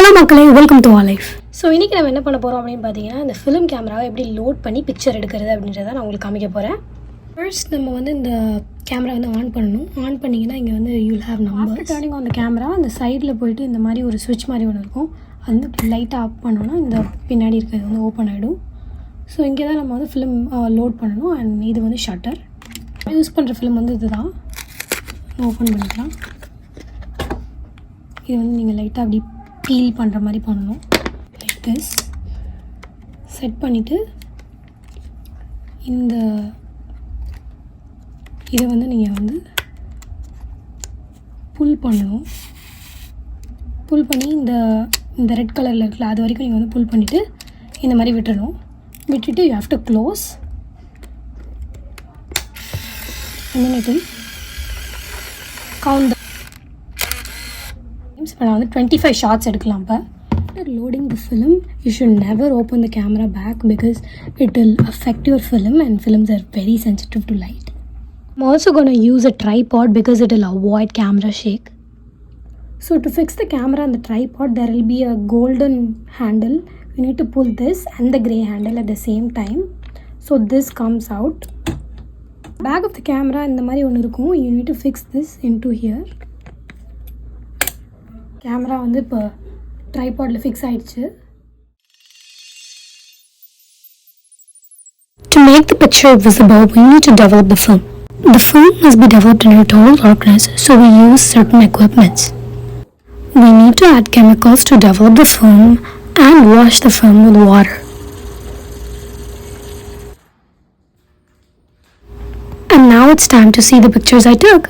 Hello மக்களே, welcome to R life. So இன்றைக்கி நம்ம என்ன பண்ண போகிறோம் அப்படின்னு பார்த்தீங்கன்னா, இந்த ஃபிலிம் கேமராவை எப்படி லோட் பண்ணி பிக்சர் எடுக்கிறது அப்படின்றத நான் உங்களுக்கு காமிக்க போகிறேன். ஃபர்ஸ்ட் நம்ம வந்து இந்த கேமரா வந்து ஆன் பண்ணணும். ஆன் பண்ணிங்கன்னா இங்கே வந்து you'll have number. Turning on the camera அந்த சைடில் போயிட்டு இந்த மாதிரி ஒரு ஸ்விட்ச் மாதிரி ஒன்று இருக்கும். அந்த லைட்டாக ஆஃப் பண்ணோன்னா இந்த பின்னாடி இருக்கிறது வந்து ஓப்பன் ஆகிடும். ஸோ இங்கே தான் நம்ம வந்து ஃபிலிம் லோட் பண்ணணும். அண்ட் இது வந்து ஷட்டர். யூஸ் பண்ணுற ஃபிலிம் வந்து இது தான். ஓப்பன் பண்ணிக்கலாம். இது வந்து நீங்கள் லைட்டாக அப்படி பீல் பண்ணுற மாதிரி பண்ணணும். லைக் திஸ் செட் பண்ணிவிட்டு இந்த இதை வந்து நீங்கள் வந்து புல் பண்ணணும். புல் பண்ணி இந்த ரெட் கலரில் இருக்குல்ல அது வரைக்கும் நீங்கள் வந்து புல் பண்ணிவிட்டு இந்த மாதிரி விட்டுடணும். விட்டுட்டு you have to close and then it will count the இப்போ நான் வந்து 25 ஷார்ட்ஸ் எடுக்கலாம். இப்போ after loading the film you should never open the camera back because it will affect your film and films are very sensitive to light. I'm also going to use a tripod because it will avoid camera shake. So to fix the camera and the tripod there will be a golden handle. You need to pull this and the grey handle at the same time. So this comes out. Back of the camera இந்த மாதிரி ஒன்று இருக்கும். You need to fix this into here. Camera வந்து இப்போ ட்ரைபாடில் fix ஆகிடுச்சு. To make the picture visible, we need to develop the film. The film must be developed in a total darkness, so we use certain equipments. We need to add chemicals to develop the film and wash the film with water. And now it's time to see the pictures I took.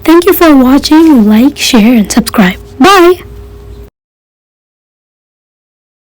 Thank you for watching. Like, share and subscribe. Bye.